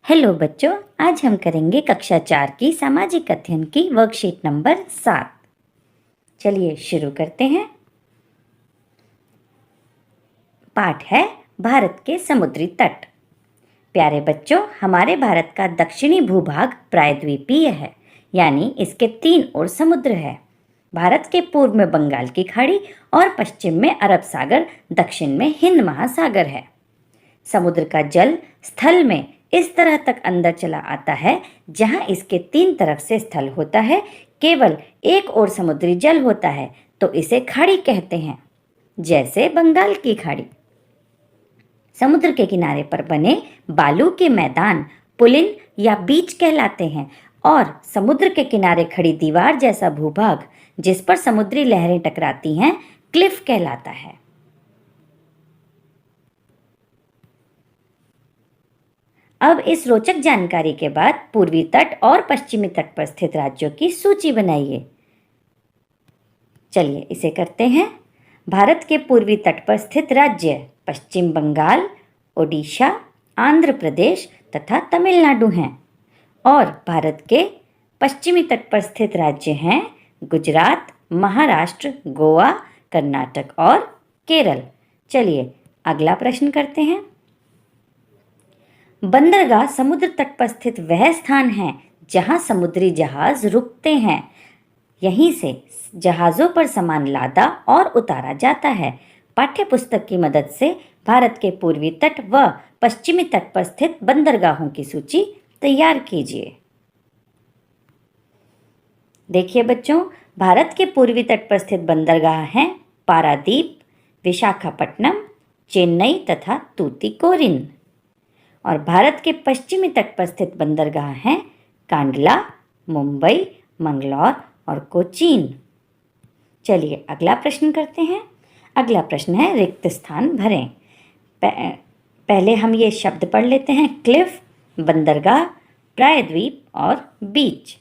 Hello बच्चों, आज हम करेंगे कक्षा 4 की सामाजिक अध्ययन की वर्कशीट नंबर 7। चलिए शुरू करते हैं। पाठ है भारत के समुद्री तट। प्यारे बच्चों, हमारे भारत का दक्षिणी भूभाग प्रायद्वीपीय है, यानी इसके 3 ओर समुद्र है। भारत के पूर्व में बंगाल की खाड़ी और पश्चिम में अरब सागर, दक्षिण में हिंद महासागर है। समुद्र का जल स्थल में इस तरह तक अंदर चला आता है जहां इसके 3 तरफ से स्थल होता है। केवल एक ओर समुद्री जल होता है तो इसे खाड़ी कहते हैं, जैसे बंगाल की खाड़ी। समुद्र के किनारे पर बने बालू के मैदान पुलिन या बीच कहलाते हैं और समुद्र के किनारे खड़ी दीवार जैसा भूभाग जिस पर समुद्री लहरें टकराती हैं क्लिफ कहलाता है। अब इस रोचक जानकारी के बाद पूर्वी तट और पश्चिमी तट पर स्थित राज्यों की सूची बनाइए। चलिए इसे करते हैं। भारत के पूर्वी तट पर स्थित राज्य पश्चिम बंगाल, ओडिशा, आंध्र प्रदेश तथा तमिलनाडु हैं और भारत के पश्चिमी तट पर स्थित राज्य हैं गुजरात, महाराष्ट्र, गोवा, कर्नाटक और केरल। चलिए अगला प्रश्न करते हैं। बंदरगाह समुद्र तट पर स्थित वह स्थान है जहां समुद्री जहाज रुकते हैं। यहीं से जहाज़ों पर सामान लादा और उतारा जाता है। पाठ्य पुस्तक की मदद से भारत के पूर्वी तट व पश्चिमी तट पर स्थित बंदरगाहों की सूची तैयार कीजिए। देखिए बच्चों, भारत के पूर्वी तट पर स्थित बंदरगाह हैं पारादीप, विशाखापट्टनम, चेन्नई तथा तूतीकोरिन। और भारत के पश्चिमी तट पर स्थित बंदरगाह हैं कांडला, मुंबई, मंगलौर और कोचीन। चलिए अगला प्रश्न करते हैं। अगला प्रश्न है रिक्त स्थान भरें। पहले हम ये शब्द पढ़ लेते हैं, क्लिफ, बंदरगाह, प्रायद्वीप और बीच।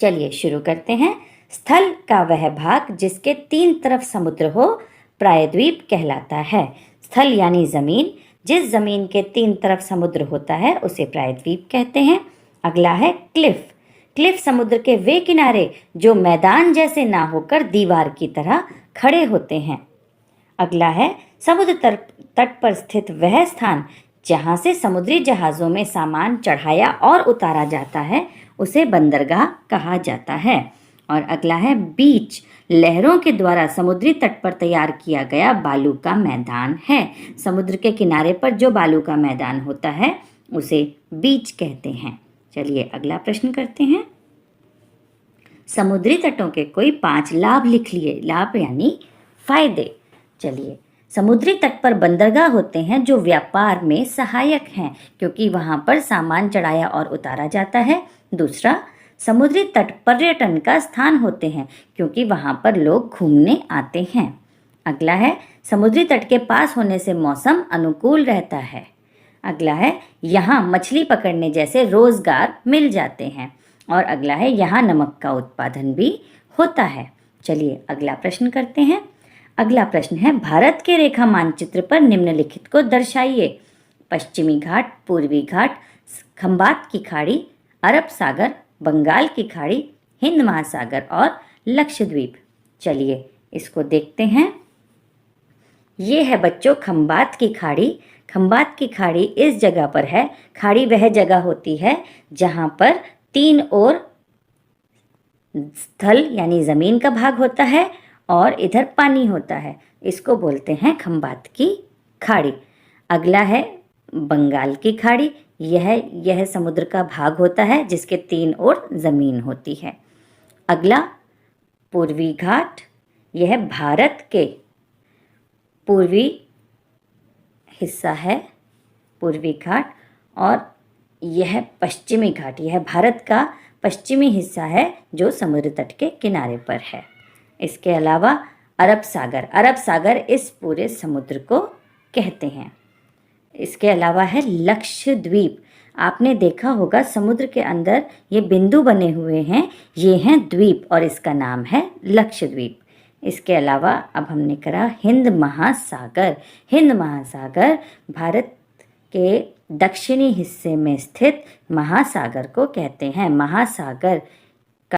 चलिए शुरू करते हैं। स्थल का वह भाग जिसके 3 तरफ समुद्र हो प्रायद्वीप कहलाता है। स्थल यानी जमीन, जिस जमीन के 3 तरफ समुद्र होता है उसे प्रायद्वीप कहते हैं। अगला है क्लिफ। क्लिफ समुद्र के वे किनारे जो मैदान जैसे ना होकर दीवार की तरह खड़े होते हैं। अगला है समुद्र तट पर स्थित वह स्थान जहां से समुद्री जहाज़ों में सामान चढ़ाया और उतारा जाता है उसे बंदरगाह कहा जाता है। और अगला है बीच। लहरों के द्वारा समुद्री तट पर तैयार किया गया बालू का मैदान है। समुद्र के किनारे पर जो बालू का मैदान होता है उसे बीच कहते हैं। चलिए अगला प्रश्न करते हैं। समुद्री तटों के कोई 5 लाभ लिख लिए। लाभ यानी फायदे। चलिए, समुद्री तट पर बंदरगाह होते हैं जो व्यापार में सहायक हैं क्योंकि वहां पर सामान चढ़ाया और उतारा जाता है। दूसरा, समुद्री तट पर्यटन का स्थान होते हैं क्योंकि वहां पर लोग घूमने आते हैं। अगला है समुद्री तट के पास होने से मौसम अनुकूल रहता है। अगला है यहाँ मछली पकड़ने जैसे रोजगार मिल जाते हैं। और अगला है यहाँ नमक का उत्पादन भी होता है। चलिए अगला प्रश्न करते हैं। अगला प्रश्न है भारत के रेखा मानचित्र पर निम्नलिखित को दर्शाइए। पश्चिमी घाट, पूर्वी घाट, खंबात की खाड़ी, अरब सागर, बंगाल की खाड़ी, हिंद महासागर और लक्षद्वीप। चलिए इसको देखते हैं। ये है बच्चों खंबात की खाड़ी। खंबात की खाड़ी इस जगह पर है। खाड़ी वह जगह होती है जहां पर 3 ओर स्थल यानी जमीन का भाग होता है और इधर पानी होता है। इसको बोलते हैं खंबात की खाड़ी। अगला है बंगाल की खाड़ी। यह समुद्र का भाग होता है जिसके 3 ओर जमीन होती है। अगला पूर्वी घाट। यह भारत के पूर्वी हिस्सा है, पूर्वी घाट। और यह पश्चिमी घाट, यह भारत का पश्चिमी हिस्सा है जो समुद्र तट के किनारे पर है। इसके अलावा अरब सागर। अरब सागर इस पूरे समुद्र को कहते हैं। इसके अलावा है लक्षद्वीप। आपने देखा होगा समुद्र के अंदर ये बिंदु बने हुए हैं, ये हैं द्वीप और इसका नाम है लक्षद्वीप। इसके अलावा अब हमने करा हिंद महासागर। हिंद महासागर भारत के दक्षिणी हिस्से में स्थित महासागर को कहते हैं। महासागर